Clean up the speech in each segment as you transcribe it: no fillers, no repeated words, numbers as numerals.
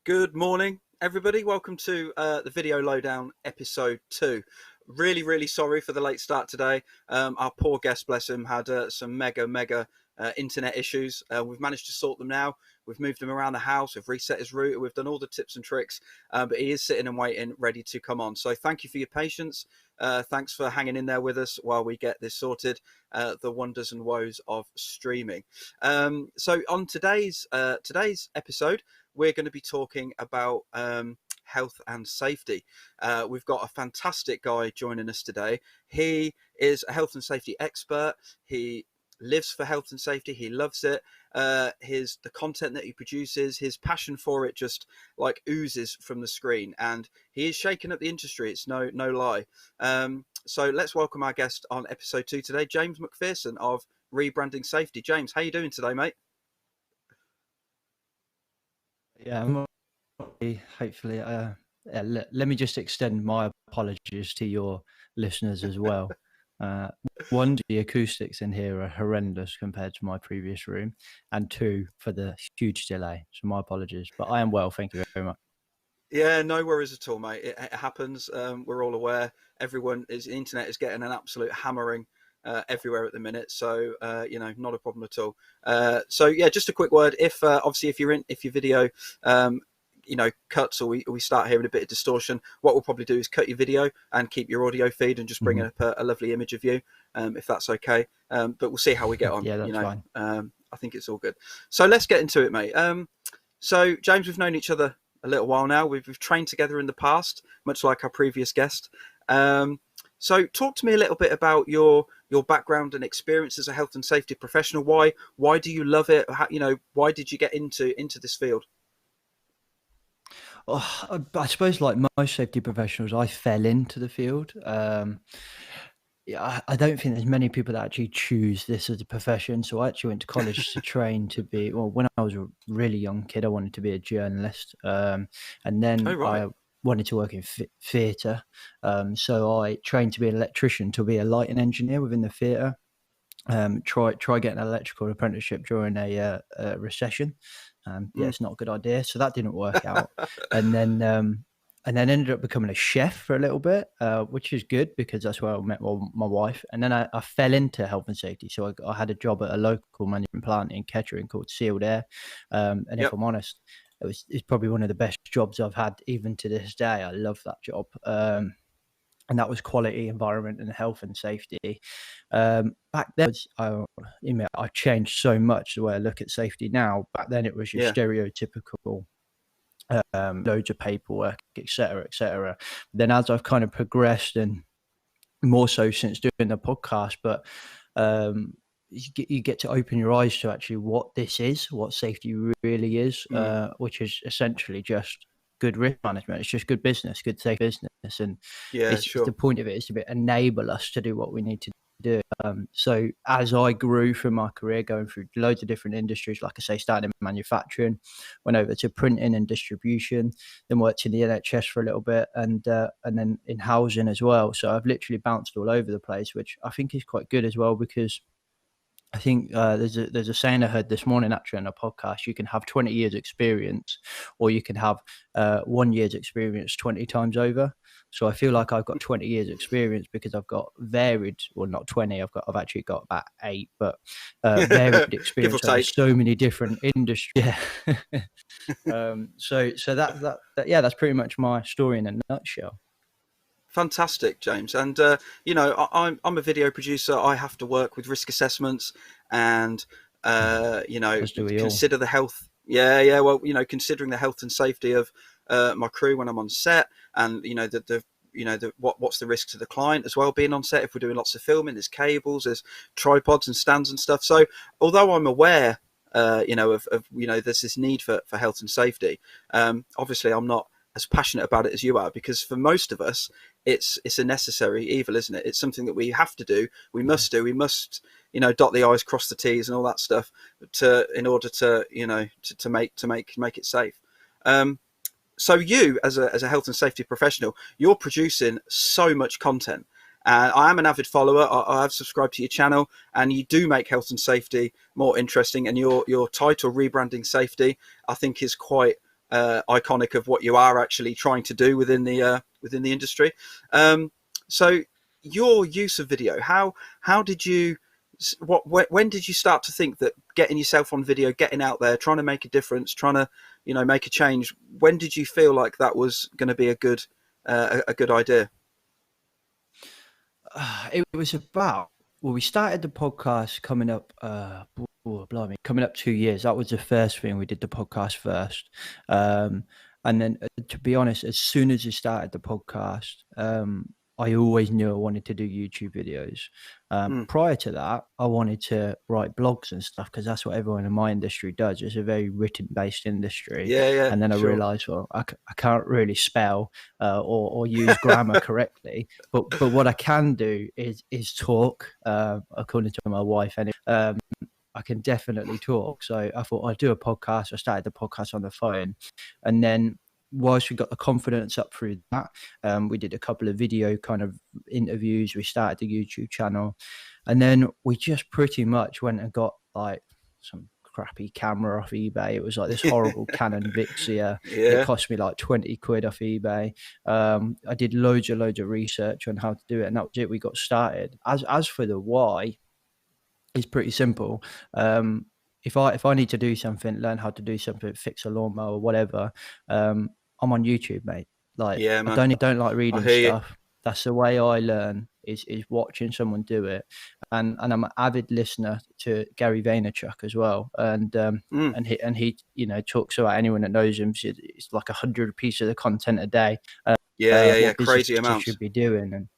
Good morning, everybody. Welcome to the Video Lowdown episode 2. Really sorry for the late start today. Our poor guest, bless him, had some mega internet issues. We've managed to sort them now. We've moved him around the house. We've reset his router. We've done all the tips and tricks, but he is sitting and waiting, ready to come on. So thank you for your patience. Thanks for hanging in there with us while we get this sorted. The wonders and woes of streaming. So on today's episode, we're going to be talking about health and safety. We've got a fantastic guy joining us today. He is a health and safety expert. He lives for health and safety. He loves it. The content that he produces, his passion for it just like oozes from the screen, and he is shaking up the industry. It's no lie. So let's welcome our guest on episode 2 today, James MacPherson of Rebranding Safety. James, how you doing today, mate? Yeah, I'm hopefully. Let me just extend my apologies to your listeners as well. One, the acoustics in here are horrendous compared to my previous room, and 2, for the huge delay. So my apologies, but I am well. Thank you very much. Yeah, no worries at all, mate. It happens. We're all aware. The internet is getting an absolute hammering everywhere at the minute. So, not a problem at all. So yeah, just a quick word. If your video, cuts or we start hearing a bit of distortion, what we'll probably do is cut your video and keep your audio feed and just bring up a lovely image of you, if that's okay. But we'll see how we get on. Yeah, that's fine. I think it's all good. So let's get into it, mate. So James, we've known each other a little while now. We've trained together in the past, much like our previous guest. So talk to me a little bit about your background and experience as a health and safety professional. Why do you love it? Why did you get into this field? Oh, I suppose, like most safety professionals, I fell into the field. Yeah, I don't think there's many people that actually choose this as a profession. So I actually went to college to train to be. Well, when I was a really young kid, I wanted to be a journalist, and then I wanted to work in theatre. So I trained to be an electrician, to be a lighting engineer within the theatre. Try getting an electrical apprenticeship during a recession. It's not a good idea, so that didn't work out. and then ended up becoming a chef for a little bit, which is good because that's where I met my wife. And then I fell into health and safety, so I had a job at a local manufacturing plant in Kettering called Sealed Air. And if I'm honest, it's probably one of the best jobs I've had even to this day. I love that job. And that was quality, environment, and health and safety. Back then, I changed so much the way I look at safety now. Back then, it was your stereotypical loads of paperwork, etc. Then, as I've kind of progressed, and more so since doing the podcast, but you get to open your eyes to actually what this is, what safety really is, which is essentially just good risk management. It's just good business, good safe business, and the point of it is to enable us to do what we need to do. So as I grew through my career, going through loads of different industries, like I say, starting in manufacturing, went over to printing and distribution, then worked in the NHS for a little bit, and then in housing as well. So I've literally bounced all over the place, which I think is quite good as well, because I think there's a saying I heard this morning actually on a podcast: you can have 20 years experience, or you can have 1 year's experience 20 times over. So I feel like I've got 20 years experience because I've got varied, well, not 20, I've actually got about 8, but varied experience in so many different industries. So that's pretty much my story in a nutshell. Fantastic, James. And I'm a video producer. I have to work with risk assessments and consider the health. Considering the health and safety of my crew when I'm on set, and what's the risk to the client as well being on set. If we're doing lots of filming, there's cables, there's tripods and stands and stuff. So although I'm aware there's this need for health and safety, obviously I'm not as passionate about it as you are, because for most of us it's a necessary evil, isn't it? It's something that we have to do. We must dot the I's, cross the T's and all that stuff in order to make it safe. So you, as a health and safety professional, you're producing so much content. And I am an avid follower. I have subscribed to your channel, and you do make health and safety more interesting. And your title, Rebranding Safety, I think is quite iconic of what you are actually trying to do within the industry. So your use of video, how did you, when did you start to think that getting yourself on video, getting out there, trying to make a difference, trying to, make a change, when did you feel like that was going to be a good idea? It was about, we started the podcast coming up, coming up 2 years. That was the first thing. We did the podcast first. And then, to be honest, as soon as we started the podcast, I always knew I wanted to do YouTube videos. Prior to that, I wanted to write blogs and stuff because that's what everyone in my industry does. It's a very written-based industry. Yeah. And then I realised, well, I can't really spell or use grammar correctly, but what I can do is talk. According to my wife, anyway. I can definitely talk. So I thought I'd do a podcast. I started the podcast on the phone, and then whilst we got the confidence up through that, we did a couple of video kind of interviews. We started the YouTube channel, and then we just pretty much went and got like some crappy camera off eBay. It was like this horrible Canon Vixia. Yeah. It cost me like 20 quid off eBay. I did loads of research on how to do it, and that was it. We got started. As for the why, it's pretty simple. If I need to do something, learn how to do something, fix a lawnmower or whatever, I'm on YouTube, mate. Like, yeah, man. I don't like reading stuff. You. That's the way I learn is watching someone do it. And I'm an avid listener to Gary Vaynerchuk as well. And he talks about, anyone that knows him, it's like 100 pieces of content a day. Crazy amounts should be doing. And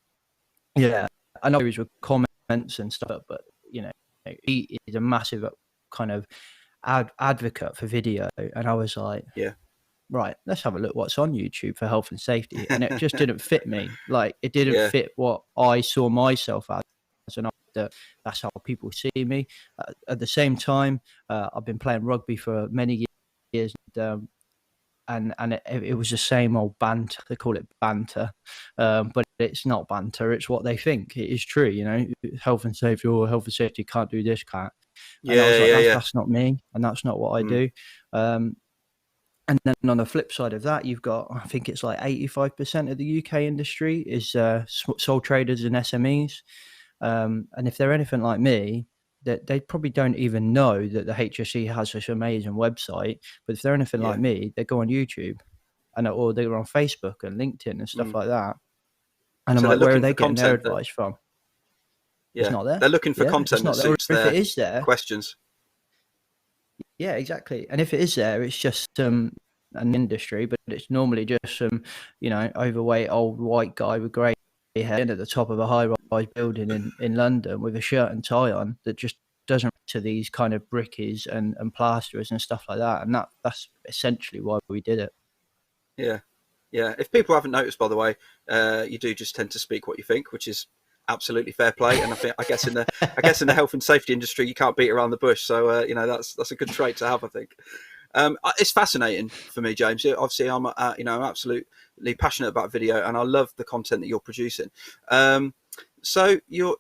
yeah, I know he's with comments and stuff, but he is a massive kind of advocate for video, and I was like, right, let's have a look what's on YouTube for health and safety. And it just didn't fit me. Like, it didn't fit what I saw myself as, and that's how people see me. At the same time, I've been playing rugby for many years, and it was the same old banter. They call it banter, but it's not banter. It's what they think. It is true, health and safety can't do this, can't. And I was like, that's not me, and that's not what I do. And then on the flip side of that, you've got, I think it's like 85% of the UK industry is sole traders and SMEs. And if they're anything like me, that they probably don't even know that the HSE has this amazing website. But if they're anything like me, they go on YouTube, or they go on Facebook and LinkedIn and stuff like that. And so I'm like, where are they getting their advice from? It's not there. They're looking for content that suits their questions. Yeah, exactly. And if it is there, it's just an industry, but it's normally just some, overweight old white guy with grey hair at the top of a high-rise building in London with a shirt and tie on that just doesn't to these kind of brickies and plasterers and stuff like that. And that's essentially why we did it. Yeah. If people haven't noticed, by the way, you do just tend to speak what you think, which is absolutely fair play. And I guess in the health and safety industry, you can't beat around the bush. So that's a good trait to have, I think. It's fascinating for me, James. Obviously, I'm absolutely passionate about video, and I love the content that you're producing. So you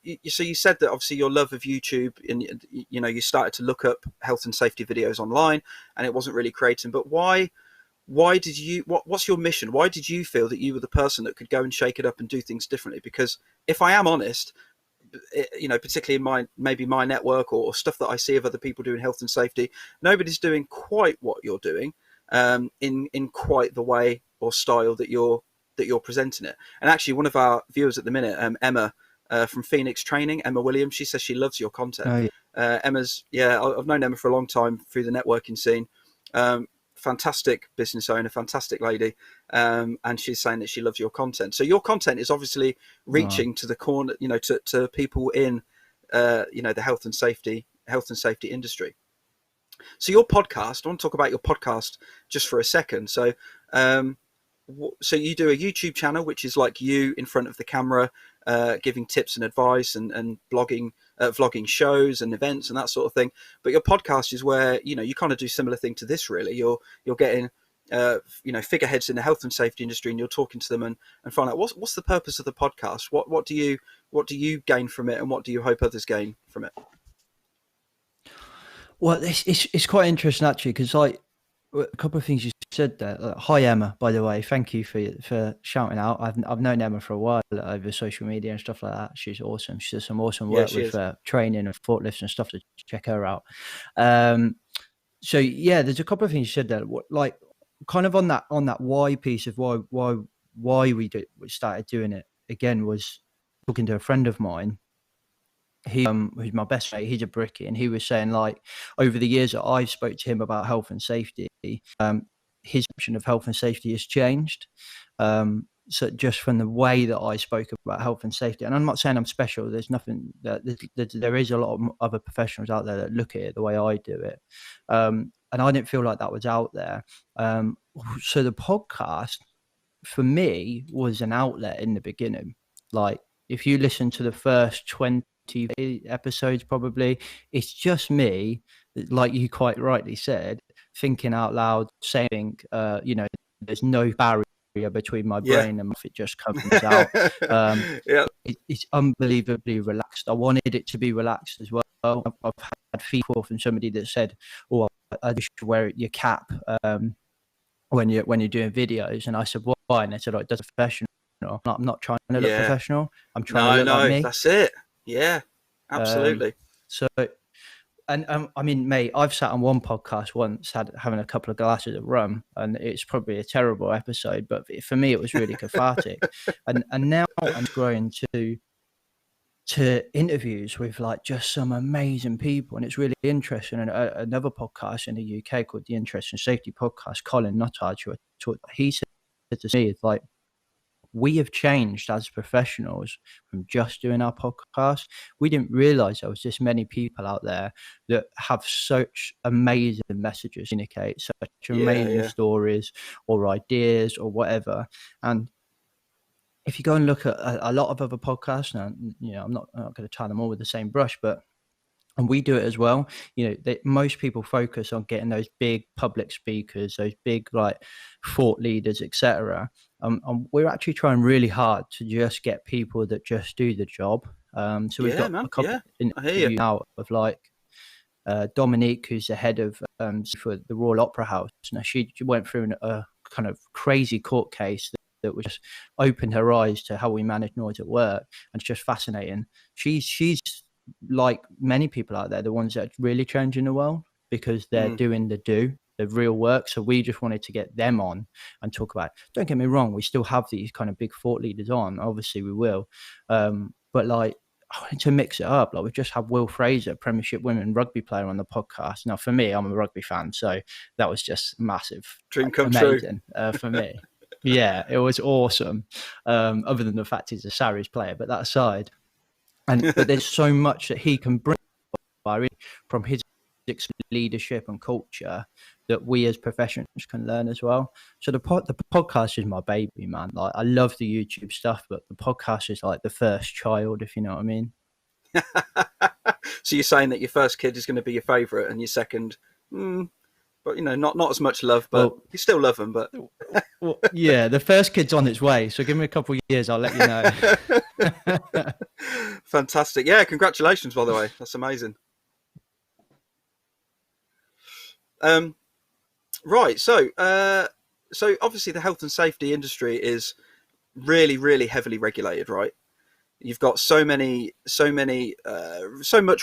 said that obviously your love of YouTube, and you started to look up health and safety videos online, and it wasn't really creating. But why did you? What's your mission? Why did you feel that you were the person that could go and shake it up and do things differently? Because if I am honest, particularly in my network or stuff that I see of other people doing health and safety, nobody's doing quite what you're doing in quite the way or style that you're presenting it. And actually, one of our viewers at the minute, Emma from Phoenix Training, Emma Williams, she says she loves your content. Oh, yeah. I've known Emma for a long time through the networking scene. Fantastic business owner, fantastic lady, and she's saying that she loves your content. So your content is obviously reaching to the corner, to people in, the health and safety industry. So your podcast, I want to talk about your podcast just for a second. So, so you do a YouTube channel, which is like you in front of the camera, giving tips and advice and blogging, vlogging shows and events and that sort of thing. But your podcast is where, you kind of do similar thing to this, really. You're getting, figureheads in the health and safety industry, and you're talking to them and find out what's the purpose of the podcast? What do you gain from it, and what do you hope others gain from it? Well, it's quite interesting actually, because A couple of things you said there. Hi Emma, by the way. Thank you for shouting out. I've known Emma for a while over social media and stuff like that. She's awesome. She does some awesome work with training and forklifts and stuff. To check her out. So yeah, there's a couple of things you said there. Like kind of on that why piece of why we started doing it again was talking to a friend of mine. He who's my best mate, he's a brickie, and he was saying, like, over the years that I've spoke to him about health and safety, his perception of health and safety has changed. So just from the way that I spoke about health and safety, and I'm not saying I'm special, there's nothing that there is a lot of other professionals out there that look at it the way I do it. And I didn't feel like that was out there. So the podcast for me was an outlet in the beginning. Like, if you listen to the first 20 episodes, probably it's just me, like you quite rightly said, thinking out loud, saying, there's no barrier between my brain and it just comes out. It's unbelievably relaxed. I wanted it to be relaxed as well. I've had feedback from somebody that said, "Oh, I just wear your cap when you're doing videos," and I said, "Why?" And they said, "Oh, it does professional." I'm not trying to look professional. I'm trying to look like me. That's it. Yeah, absolutely. So, and I mean, mate, I've sat on one podcast once, having a couple of glasses of rum, and it's probably a terrible episode, but for me, it was really cathartic. and now I'm growing to interviews with like just some amazing people, and it's really interesting. And another podcast in the UK called the Interest and Safety Podcast, Colin Nuttard, he said to me, it's like, we have changed as professionals from just doing our podcast. We didn't realize there was this many people out there that have such amazing messages, communicate such amazing stories or ideas or whatever. And if you go and look at a lot of other podcasts, now, I'm not going to tie them all with the same brush, and we do it as well. Most people focus on getting those big public speakers, those big like thought leaders, etc. And we're actually trying really hard to just get people that just do the job. So we've got a couple interviews now of like Dominique, who's the head of for the Royal Opera House. Now she went through a kind of crazy court case that was just opened her eyes to how we manage noise at work, and it's just fascinating. She's like many people out there, the ones that are really changing the world because they're doing the real work. So we just wanted to get them on and talk about it. Don't get me wrong, we still have these kind of big thought leaders on, obviously we will, but like I wanted to mix it up. Like we've just had Will Fraser, Premiership women rugby player, on the podcast. Now for me, I'm a rugby fan, so that was just massive, dream come true for me. Yeah, it was awesome, other than the fact he's a Sarries player, but that aside. But there's so much that he can bring from his leadership and culture that we as professionals can learn as well. So the podcast is my baby, man. Like I love the YouTube stuff, but the podcast is like the first child, if you know what I mean. So you're saying that your first kid is going to be your favourite, and your second, but not as much love, but you still love them. But yeah, the first kid's on its way, so give me a couple of years, I'll let you know. Fantastic. Yeah, congratulations, by the way. That's amazing. Right, so obviously the health and safety industry is really, really heavily regulated, right? You've got so much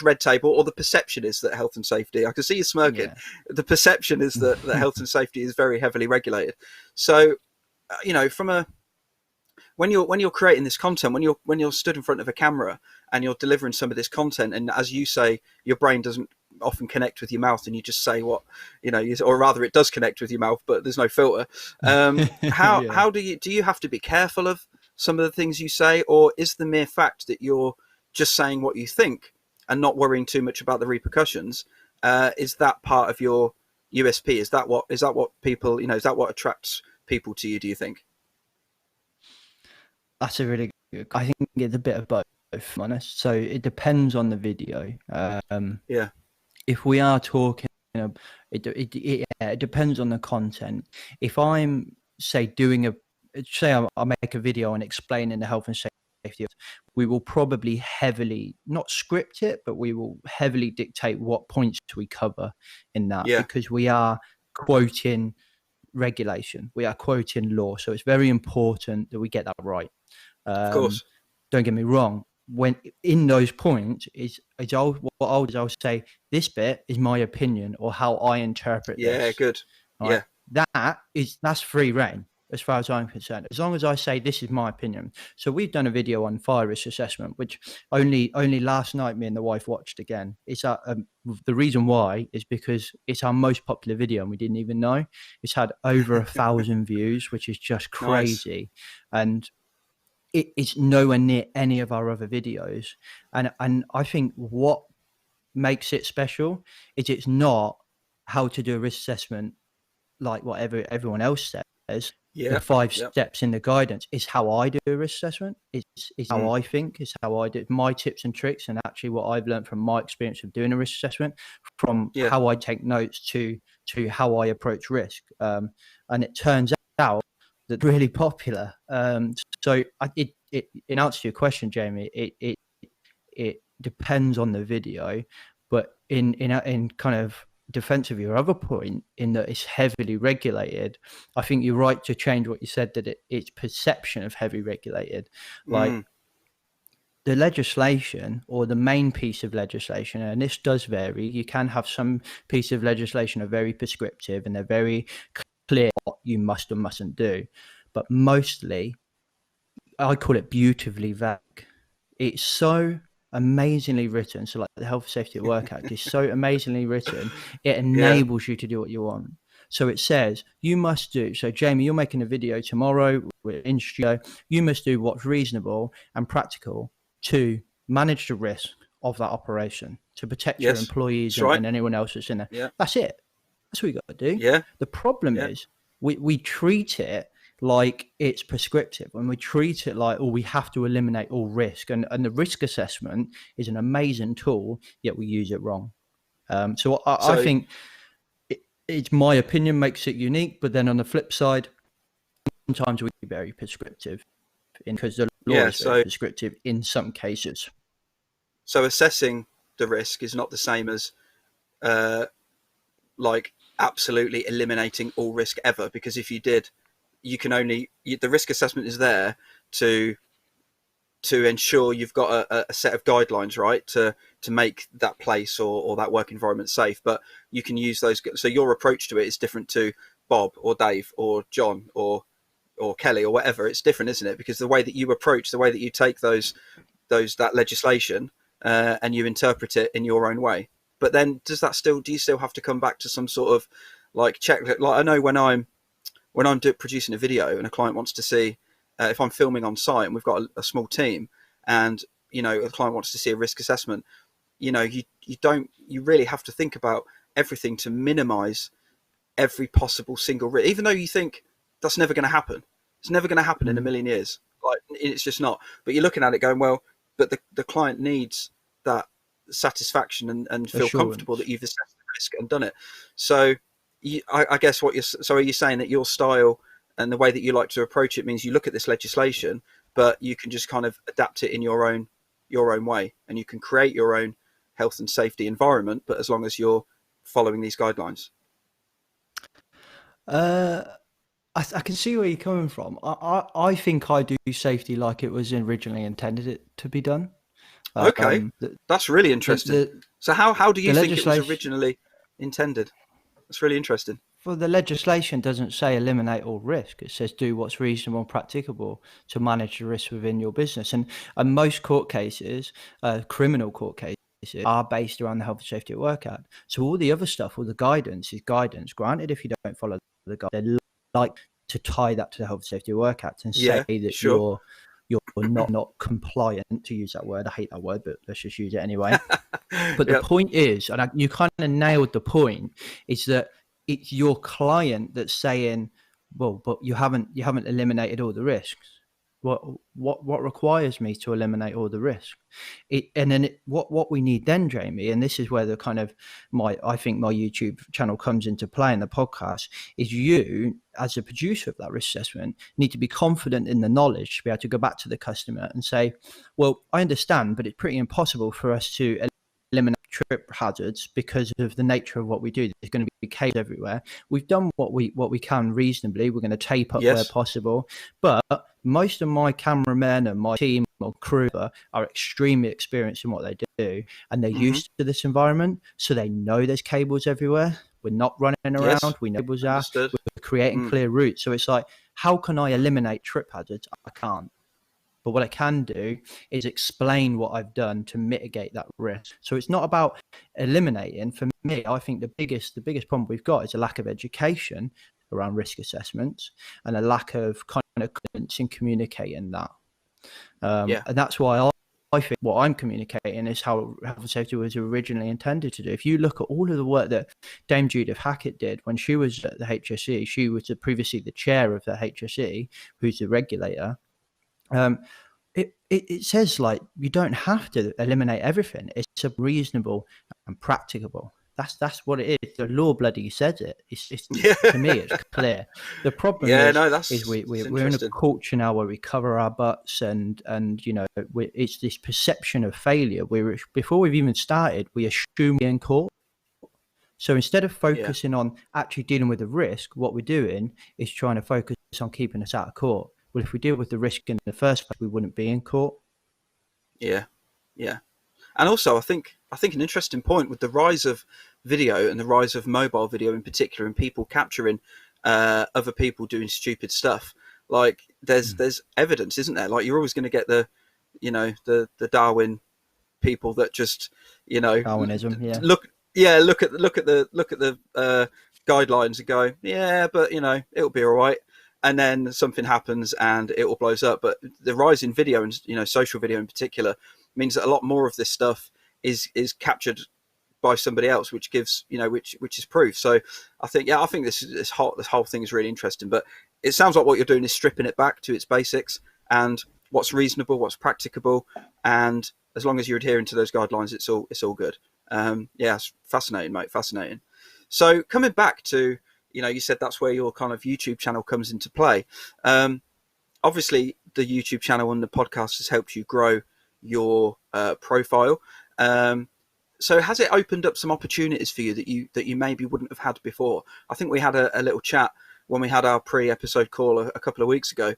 red tape, or the perception is that health and safety, I can see you smirking. Yeah. The perception is that health and safety is very heavily regulated. So, when you're creating this content, when you're stood in front of a camera and you're delivering some of this content, and as you say, your brain doesn't often connect with your mouth, and you just say what or rather, it does connect with your mouth, but there's no filter. How do you have to be careful of some of the things you say, or is the mere fact that you're just saying what you think and not worrying too much about the repercussions, is that part of your USP? Is that what people, is that what attracts people to you, do you think? That's a really good, I think it's a bit of both, if I'm honest. So it depends on the video. If we are talking, it depends on the content. If I'm say I make a video and explaining the health and safety, we will probably heavily not script it, but we will heavily dictate what points we cover in that, because we are quoting regulation. We are quoting law. So it's very important that we get that right. Of course. Don't get me wrong. When in those points, I'll say, this bit is my opinion or how I interpret this. Yeah, good. Right? Yeah. That's free reign as far as I'm concerned. As long as I say this is my opinion. So we've done a video on fire risk assessment, which only last night me and the wife watched again. It's the reason why is because it's our most popular video and we didn't even know. It's had over 1,000 views, which is just crazy. Nice. And it's nowhere near any of our other videos. And I think what makes it special is it's not how to do a risk assessment like whatever everyone else says. The 5 steps in the guidance is how I do a risk assessment. It's how I think. It's how I do my tips and tricks, and actually what I've learned from my experience of doing a risk assessment, from how I take notes to how I approach risk. And it turns out that really popular. So in answer to your question, Jamie, it depends on the video, but in kind of defense of your other point, in that it's heavily regulated, I think you're right to change what you said, that it's perception of heavy regulated. Like the legislation or the main piece of legislation, and this does vary. You can have some piece of legislation are very prescriptive and they're very clear what you must and mustn't do, but mostly I call it beautifully vague. It's so amazingly written. So like the Health and Safety at Work Act is so amazingly written, it enables you to do what you want. So it says you must do, so Jamie, you're making a video tomorrow, we're in studio, you must do what's reasonable and practical to manage the risk of that operation, to protect your employees and anyone else that's in there. Yeah. That's it. That's what you got to do. Yeah. The problem is we treat it like it's prescriptive, and we treat it like, we have to eliminate all risk. And the risk assessment is an amazing tool, yet we use it wrong. So I think it's my opinion makes it unique, but then on the flip side, sometimes we be very prescriptive because the law is very prescriptive in some cases. So assessing the risk is not the same as like absolutely eliminating all risk ever, because if you did, you can only, the risk assessment is there to ensure you've got a set of guidelines, right, to make that place or that work environment safe. But you can use those. So your approach to it is different to Bob or Dave or John or Kelly or whatever. It's different, isn't it? Because the way that you approach, the way that you take that legislation and you interpret it in your own way. But then do you still have to come back to some sort of like check? Like I know when I'm producing a video and a client wants to see, if I'm filming on site and we've got a small team, and a client wants to see a risk assessment, you really have to think about everything to minimize every possible single risk, even though you think that's never going to happen. It's never going to happen in a million years. Like it's just not. But you're looking at it going, well, but the client needs that satisfaction and feel comfortable that you've assessed the risk and done it. So I guess are you saying that your style and the way that you like to approach it means you look at this legislation, but you can just kind of adapt it in your own way, and you can create your own health and safety environment, but as long as you're following these guidelines? I can see where you're coming from. I think I do safety like it was originally intended it to be done. Okay, that's really interesting. So how do you think it was originally intended? That's really interesting. Well, the legislation doesn't say eliminate all risk. It says do what's reasonable and practicable to manage the risk within your business. And most court cases, criminal court cases, are based around the Health and Safety at Work Act. So all the other stuff, all the guidance is guidance. Granted, if you don't follow the guidance, they like to tie that to the Health and Safety at Work Act and say that you're not compliant, to use that word. I hate that word, but let's just use it anyway. But the point is, and you kind of nailed the point, is that it's your client that's saying, well, but you haven't eliminated all the risks. What requires me to eliminate all the risk? What we need then, Jamie, and this is where the kind of I think my YouTube channel comes into play in the podcast, is you as a producer of that risk assessment need to be confident in the knowledge to be able to go back to the customer and say, well, I understand, but it's pretty impossible for us to eliminate trip hazards because of the nature of what we do. There's going to be cables everywhere. We've done what we can reasonably. We're going to tape up where possible, but most of my cameramen and my team or crew are extremely experienced in what they do, and they're used to this environment, so they know there's cables everywhere. We're not running around. We know cables are. We're creating clear routes. So it's like, how can I eliminate trip hazards? I can't. But what I can do is explain what I've done to mitigate that risk. So it's not about eliminating. For me, I think the biggest problem we've got is a lack of education around risk assessments and a lack of kind of confidence in communicating that. And that's why I think what I'm communicating is how health and safety was originally intended to do. If you look at all of the work that Dame Judith Hackett did when she was at the HSE, she was previously the chair of the HSE, who's the regulator. It says, like, you don't have to eliminate everything. It's reasonable and practicable. That's what it is. The law bloody says it. It's to me, it's clear. The problem is we're in a culture now where we cover our butts and it's this perception of failure. Before we've even started, we assume we're in court. So instead of focusing on actually dealing with the risk, what we're doing is trying to focus on keeping us out of court. Well, if we deal with the risk in the first place, we wouldn't be in court. Yeah. And also, I think an interesting point with the rise of video and the rise of mobile video in particular, and people capturing other people doing stupid stuff. Like there's evidence, isn't there? Like you're always going to get the Darwin people that just Darwinism. Look at the guidelines and go, but it'll be all right. And then something happens and it all blows up. But the rise in video and social video in particular means that a lot more of this stuff is captured by somebody else, which gives which is proof. So I think this whole thing is really interesting. But it sounds like what you're doing is stripping it back to its basics and what's reasonable, what's practicable, and as long as you're adhering to those guidelines, it's all good. It's fascinating, mate. Fascinating. So coming back to you said that's where your kind of YouTube channel comes into play. Obviously, the YouTube channel and the podcast has helped you grow your profile. So has it opened up some opportunities for you that you maybe wouldn't have had before? I think we had a little chat when we had our pre-episode call a couple of weeks ago.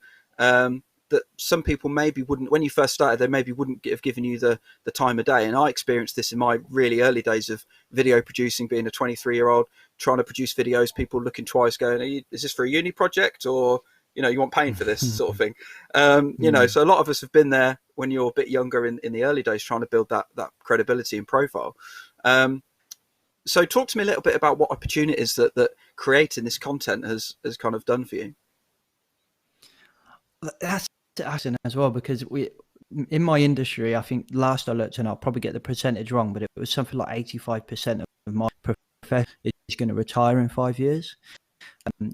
That some people maybe wouldn't, when you first started, they maybe wouldn't have given you the time of day. And I experienced this in my really early days of video producing, being a 23-year-old, trying to produce videos, people looking twice going, is this for a uni project or, you want paying for this sort of thing? So a lot of us have been there when you're a bit younger in the early days, trying to build that credibility and profile. So talk to me a little bit about what opportunities that creating this content has kind of done for you. That's interesting as well, because in my industry, I think last I looked, and I'll probably get the percentage wrong, but it was something like 85% of my profession is going to retire in 5 years.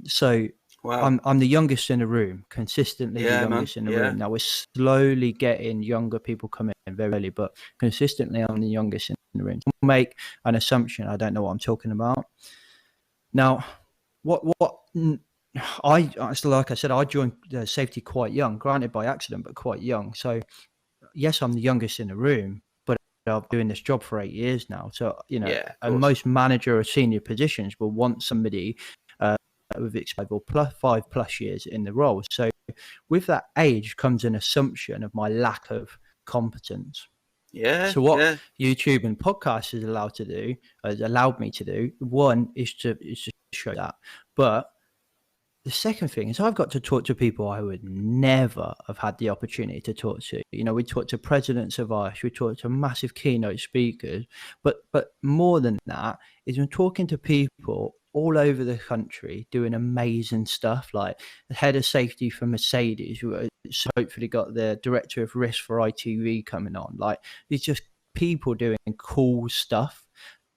So wow. I'm the youngest in the room, consistently the youngest in the room. Now we're slowly getting younger people coming in very early, but consistently I'm the youngest in the room. Don't make an assumption I don't know what I'm talking about. Now, like I said, I joined safety quite young, granted by accident, but quite young. So yes, I'm the youngest in the room, but I've been doing this job for 8 years now. So, and most manager or senior positions will want somebody with experience 5+ years in the role. So with that age comes an assumption of my lack of competence. So what YouTube and podcasts has allowed me to do, one is to show that. But the second thing is I've got to talk to people I would never have had the opportunity to talk to. We talk to presidents of ICE, we talk to massive keynote speakers, but more than that is we're talking to people all over the country doing amazing stuff, like the head of safety for Mercedes, who hopefully got the director of risk for ITV coming on. Like, it's just people doing cool stuff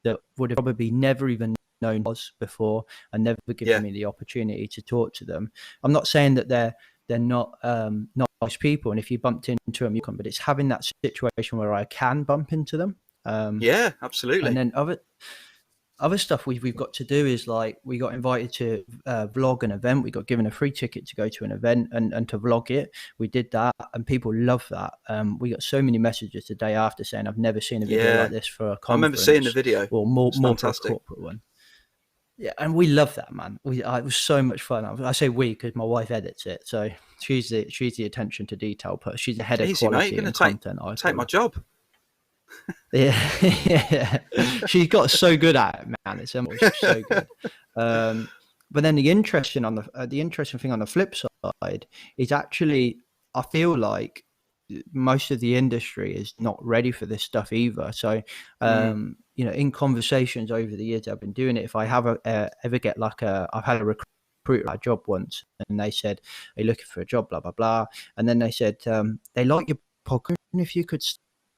that would have probably never even known was before and never given me the opportunity to talk to them. I'm not saying that they're not nice people, and if you bumped into them, you can, but it's having that situation where I can bump into them. Absolutely. And then other stuff we've got to do is like we got invited to vlog an event. We got given a free ticket to go to an event and to vlog it. We did that, and people love that. We got so many messages the day after saying, "I've never seen a video like this for a conference." I remember seeing the video. Or more for a corporate one. Yeah, and we love that, man. It was so much fun. I say we because my wife edits it, so she's the attention to detail. But she's the head of quality and content. Take my job. Yeah, she got so good at it, man. It's so good. But then the interesting thing on the flip side is actually, I feel like most of the industry is not ready for this stuff either. So, in conversations over the years I've been doing it, if I have ever get I've had a recruiter at a job once, and they said, "Are you looking for a job?" Blah blah blah, and then they said they like your podcast, and if you could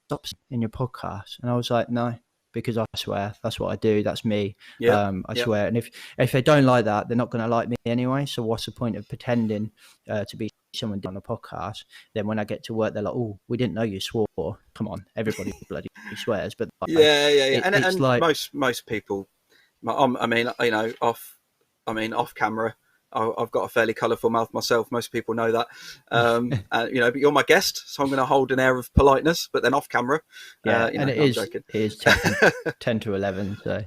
stop in your podcast, and I was like, no, because I swear that's what I do. That's me. I swear. And if they don't like that, they're not going to like me anyway. So what's the point of pretending to be someone on a podcast? Then when I get to work, they're like, "Oh, we didn't know you swore." Come on, everybody bloody swears. But like, and like, most people. Off camera, I've got a fairly colourful mouth myself. Most people know that, but you're my guest, so I'm going to hold an air of politeness. But then off camera, and it is 10 to 11. So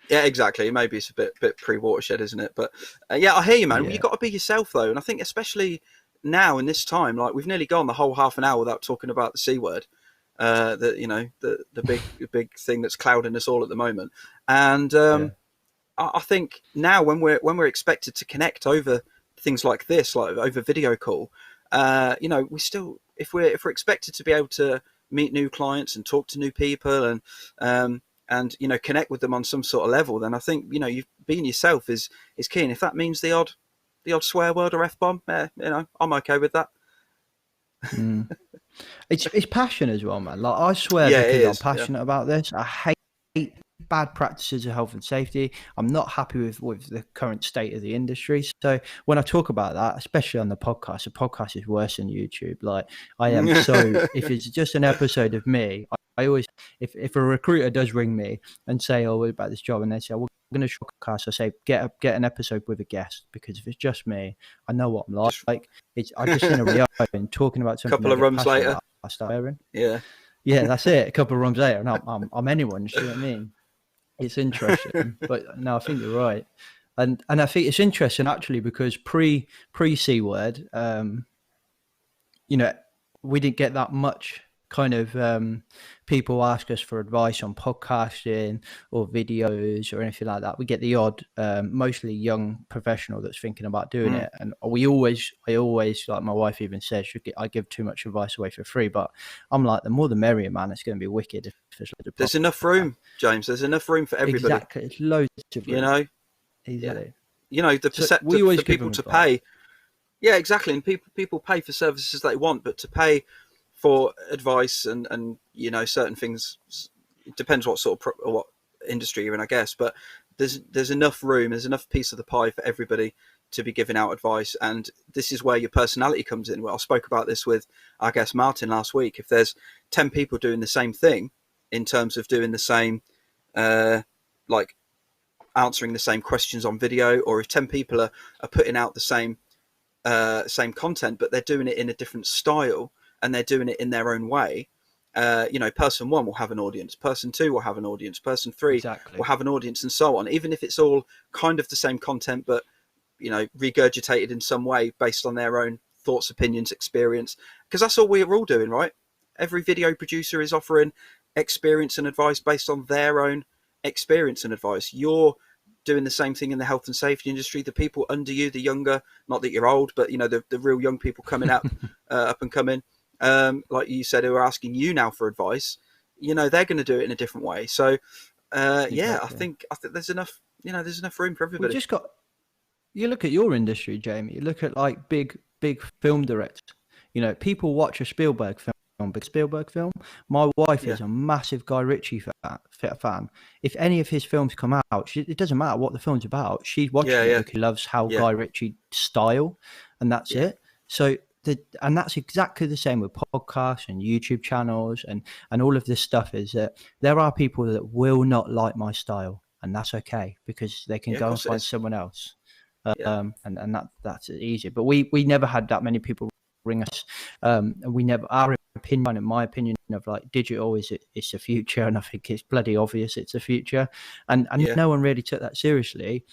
yeah, exactly. Maybe it's a bit pre-watershed, isn't it? But I hear you, man. You've got to be yourself though, and I think especially now in this time, like we've nearly gone the whole half an hour without talking about the C word. The big thing that's clouding us all at the moment, and. I think now when we're expected to connect over things like this, like over video call, we still, if we're expected to be able to meet new clients and talk to new people and connect with them on some sort of level, then I think you being yourself is key. And if that means the odd swear word or F-bomb, I'm okay with that. It's passion as well, man. Like I swear, because I'm passionate about this. I hate bad practices of health and safety. I'm not happy with the current state of the industry. So when I talk about that, especially on the podcast is worse than YouTube. Like I am so, if it's just an episode of me, I always, if a recruiter does ring me and say, "Oh, what about this job?" and they say, "Well, we're going to shortcast," I say, get an episode with a guest, because if it's just me, I know what I'm like. I just in a Rio and talking about something. A couple of rums later, I start wearing. Yeah, that's it. A couple of rums later, and I'm anyone. You see what I mean? It's interesting, but no, I think you're right, and I think it's interesting actually because pre C word, we didn't get that much kind of people ask us for advice on podcasting or videos or anything like that. We get the odd, mostly young professional that's thinking about doing it, and I always, like my wife even says, I give too much advice away for free, but I'm like, the more the merrier, man. It's going to be wicked if there's enough room, James. There's enough room for everybody. Exactly, it's loads of room. Exactly. For people to pay. Yeah, exactly, and people pay for services they want, but to pay for advice and certain things, it depends what sort of what industry you're in, I guess. But there's enough room, there's enough piece of the pie for everybody to be giving out advice, and this is where your personality comes in. Well, I spoke about this with our guest Martin last week. If there's 10 people doing the same thing in terms of doing the same, like answering the same questions on video, or if 10 people are putting out the same content, but they're doing it in a different style and they're doing it in their own way, person 1 will have an audience, person 2 will have an audience, person 3 will have an audience, and so on, even if it's all kind of the same content but regurgitated in some way based on their own thoughts, opinions, experience, because that's all we're all doing, right? Every video producer is offering experience and advice based on their own experience and advice. You're doing the same thing in the health and safety industry. The people under you, the younger, not that you're old, but the real young people coming up and coming, like you said, who are asking you now for advice, they're going to do it in a different way. So exactly. I think there's enough room for everybody. You look at your industry, Jamie, you look at like big film directors, people watch a Spielberg film. My wife is a massive Guy Ritchie fan. If any of his films come out, it doesn't matter what the film's about, she's watching it because she loves how Guy Ritchie style, and that's it. So and that's exactly the same with podcasts and YouTube channels and all of this stuff, is that there are people that will not like my style. and that's okay, because they can Yeah, of go and course it find is. someone else. Yeah. And that's easier. But we never had that many people ring us. And we never, our opinion, in my opinion, of like digital it's the future, and I think it's bloody obvious it's the future. And Yeah. no one really took that seriously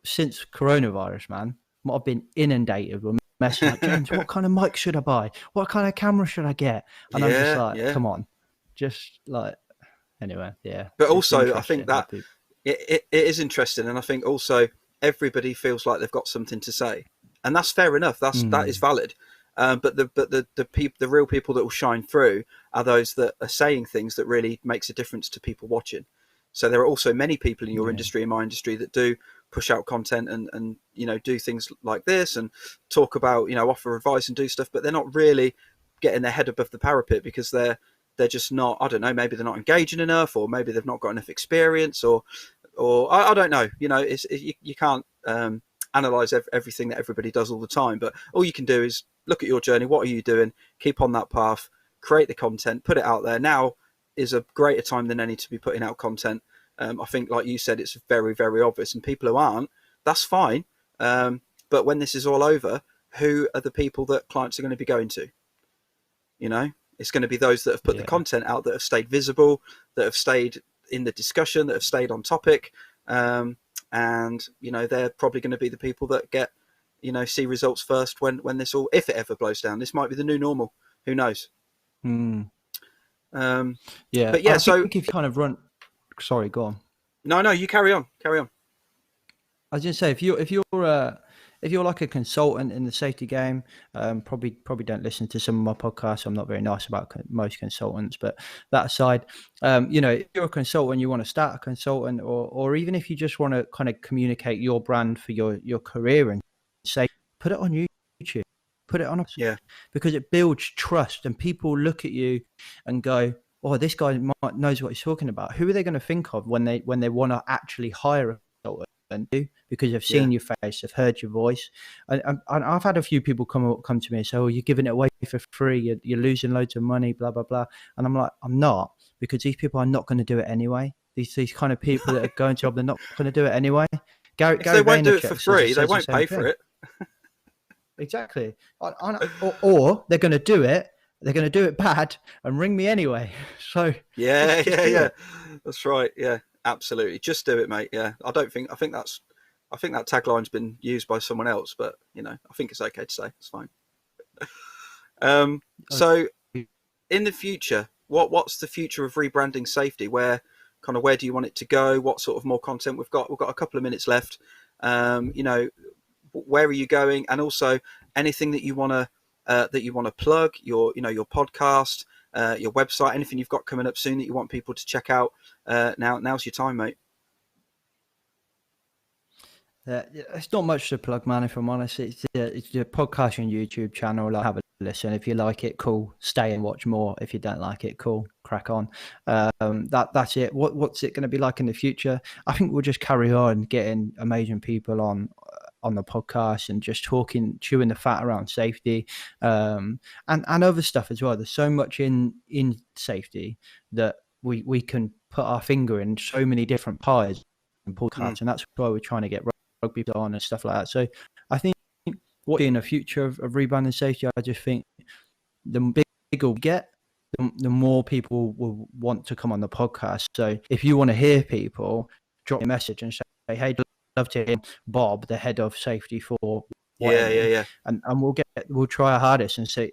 since coronavirus, man. I've been inundated with messages like, James, what kind of mic should I buy? What kind of camera should I get? And I'm just Yeah, like, yeah. come on, just like, anyway, yeah. But It's also, I think interesting how that people. it is interesting, and I think also everybody feels like they've got something to say, and that's fair enough. That is valid. But the real people that will shine through are those that are saying things that really makes a difference to people watching. So there are also many people in your industry, in my industry, that do push out content and do things like this and talk about, offer advice and do stuff, but they're not really getting their head above the parapet because they're just not, I don't know, maybe they're not engaging enough, or maybe they've not got enough experience, or I don't know. You can't analyze everything that everybody does all the time, but all you can do is look at your journey. What are you doing? Keep on that path, create the content, put it out there. Now is a greater time than any to be putting out content. I think, like you said, it's very, very obvious, and people who aren't, that's fine. But when this is all over, who are the people that clients are going to be going to? It's going to be those that have put the content out, that have stayed visible, that have stayed in the discussion, that have stayed on topic. And, they're probably going to be the people that get, see results first when this all, if it ever blows down. This might be the new normal. Who knows? Yeah. But yeah, I so think if you kind of run, sorry, go on. No, you carry on. I was going to say, if you're like a consultant in the safety game, probably don't listen to some of my podcasts. I'm not very nice about most consultants, but that aside, if you're a consultant, you want to start a consultant, or even if you just want to kind of communicate your brand for your career, and say, put it on YouTube, put it on, because it builds trust, and people look at you and go, oh, this guy knows what he's talking about. Who are they going to think of when they want to actually hire a consultant? Because they've seen your face, they've heard your voice, and I've had a few people come to me and say, "Oh, you're giving it away for free. You're losing loads of money, blah blah blah." And I'm like, I'm not, because these people are not going to do it anyway. These kind of people that are going to, they're not going to do it anyway. Gary they won't do it for free, says they won't pay for it. Exactly. Or they're going to do it. They're going to do it bad and ring me anyway. So yeah. That's right. Yeah. Absolutely, just do it, mate. Yeah, I think that tagline's been used by someone else, but I think it's okay to say. It's fine. So, in the future, what's the future of rebranding safety? Where do you want it to go? What sort of more content we've got? We've got a couple of minutes left. Where are you going? And also anything that you want to plug, your podcast, your website, anything you've got coming up soon that you want people to check out. Now's your time, mate. It's not much to plug, man, if I'm honest. It's the podcast and YouTube channel. Have a listen. If you like it, cool. Stay and watch more. If you don't like it, cool. Crack on. That's it. What's it going to be like in the future? I think we'll just carry on getting amazing people on the podcast and just chewing the fat around safety, and other stuff as well. There's so much in safety that we can put our finger in so many different pies and podcasts, and that's why we're trying to get rugby on and stuff like that. So I think what in the future of rebranding safety, I just think the bigger we get, the more people will want to come on the podcast. So if you want to hear people, drop a message and say, hey, I'd love to hear Bob, the head of safety for yeah. And we'll try our hardest and say,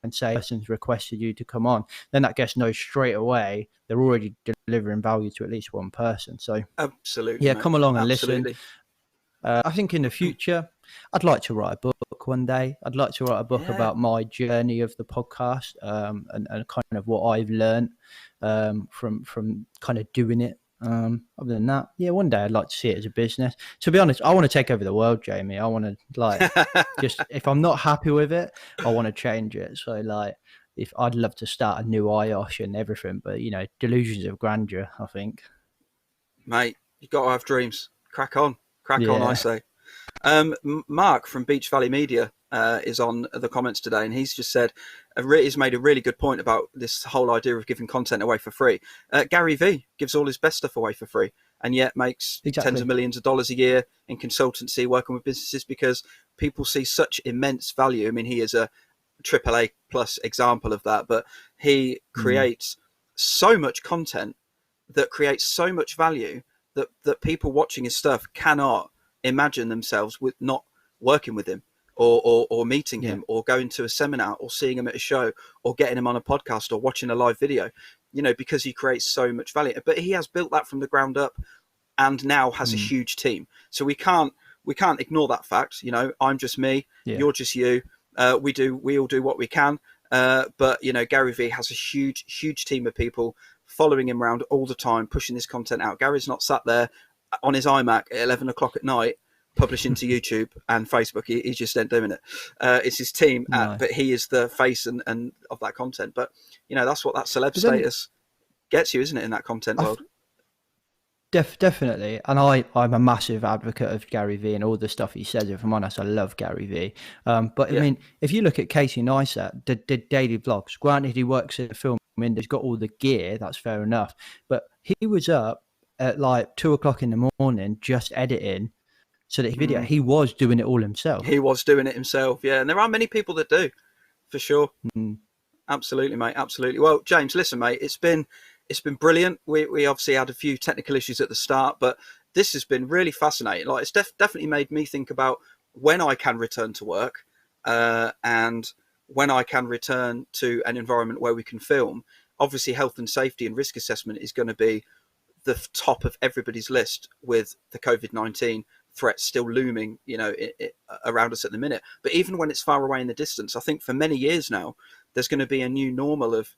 and say person's requested you to come on. Then that gets know straight away they're already delivering value to at least one person. So absolutely, mate. Come along and listen. I think in the future, I'd like to write a book one day. I'd like to write a book about my journey of the podcast, and kind of what I've learned from kind of doing it. Other than that, one day I'd like to see it as a business. To be honest, I want to take over the world, Jamie. I want to just, if I'm not happy with it, I want to change it. So if I'd love to start a new IOSH and everything, but delusions of grandeur, I think. Mate, you got to have dreams. Crack on, I say. Mark from Beach Valley Media is on the comments today, and he's just said he's made a really good point about this whole idea of giving content away for free. Gary V gives all his best stuff away for free. and yet makes tens of millions of dollars a year in consultancy working with businesses because people see such immense value. I mean, he is a AAA plus example of that, but he creates so much content that creates so much value that people watching his stuff cannot imagine themselves with not working with him or meeting him or going to a seminar or seeing him at a show or getting him on a podcast or watching a live video, because he creates so much value. But he has built that from the ground up and now has a huge team. So we can't ignore that fact. I'm just me, you're just you. We all do what we can. But Gary Vee has a huge team of people following him around all the time, pushing this content out. Gary's not sat there on his iMac at 11 o'clock at night publishing to YouTube and Facebook. He's just ain't doing it. It's his team, but he is the face and of that content. But that's what that celeb status gets you, isn't it, in that content world? Definitely. And I'm a massive advocate of Gary Vee and all the stuff he says. If I'm honest, I love Gary Vee. But I mean, if you look at Casey Neistat, did daily vlogs. Granted, he works in the film industry, he's got all the gear, that's fair enough. But he was up at like 2 o'clock in the morning just editing so that video, he was doing it all himself. He was doing it himself, yeah. And there are many people that do, for sure. Absolutely, mate. Absolutely. Well, James, listen, mate, it's been brilliant. We obviously had a few technical issues at the start, but this has been really fascinating. Like, it's definitely made me think about when I can return to work and when I can return to an environment where we can film. Obviously, health and safety and risk assessment is going to be the top of everybody's list with the COVID-19 threat still looming, around us at the minute. But even when it's far away in the distance, I think for many years now, there's going to be a new normal of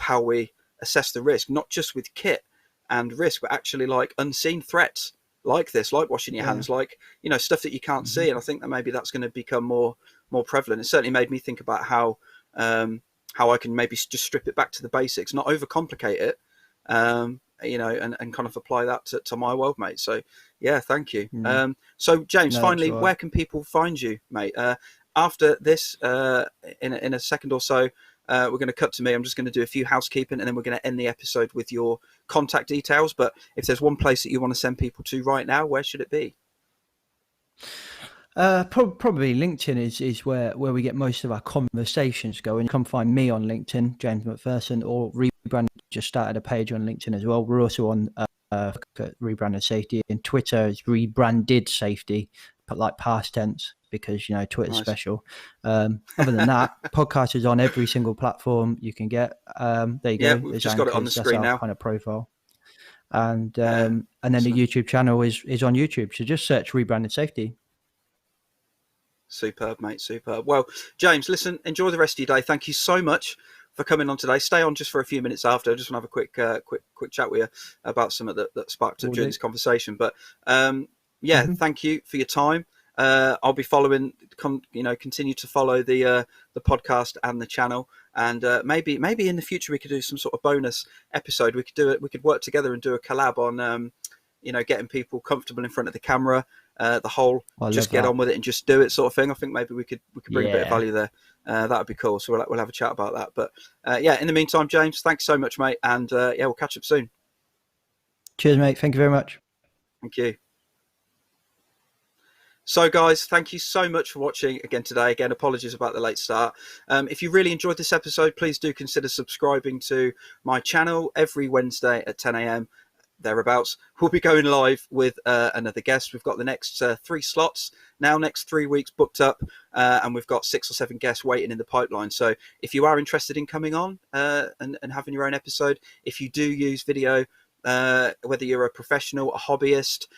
how we assess the risk, not just with kit and risk, but actually like unseen threats like this, like washing your hands, like, stuff that you can't see. And I think that maybe that's going to become more prevalent. It certainly made me think about how I can maybe just strip it back to the basics, not overcomplicate it, and kind of apply that to my world, mate. So yeah, thank you. So James, finally, where can people find you, mate? After this, in a second or so, we're going to cut to me. I'm just going to do a few housekeeping, and then we're going to end the episode with your contact details. But if there's one place that you want to send people to right now, where should it be? Probably LinkedIn is where we get most of our conversations going. Come find me on LinkedIn, James MacPherson, or Rebranding. Just started a page on LinkedIn as well. We're also on Rebranded Safety, and Twitter is Rebranded Safety, but like past tense, because Twitter's special. Other than that, podcast is on every single platform you can get. There you go. We've just got it on the screen now. Kind of profile, and then the YouTube channel is on YouTube. So just search Rebranded Safety. Superb, mate. Superb. Well, James, listen, enjoy the rest of your day. Thank you so much for coming on today. Stay on just for a few minutes after. I just want to have a quick chat with you about some of that sparked up during this conversation. But thank you for your time. I'll be following, continue to follow the podcast and the channel, and maybe in the future we could do some sort of bonus episode. We could work together and do a collab on getting people comfortable in front of the camera. The whole just get on with it and just do it sort of thing. I think maybe we could bring a bit of value there. That would be cool. So we'll have a chat about that. But in the meantime, James, thanks so much, mate. And we'll catch up soon. Cheers, mate. Thank you very much. Thank you. So guys, thank you so much for watching again today. Again, apologies about the late start. If you really enjoyed this episode, please do consider subscribing to my channel every Wednesday at 10 a.m. thereabouts. We'll be going live with another guest. We've got the next 3 slots now, next 3 weeks booked up, and we've got 6 or 7 guests waiting in the pipeline. So if you are interested in coming on and having your own episode, if you do use video, whether you're a professional, a hobbyist,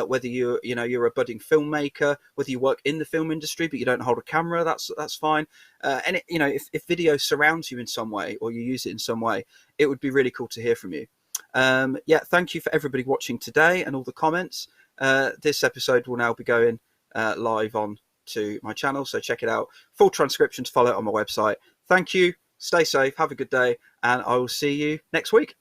whether you're a budding filmmaker, whether you work in the film industry but you don't hold a camera, that's fine. And if video surrounds you in some way or you use it in some way, it would be really cool to hear from you. Thank you for everybody watching today and all the comments. This episode will now be going live on to my channel, so check it out. Full transcription to follow on my website. Thank you. Stay safe. Have a good day, and I will see you next week.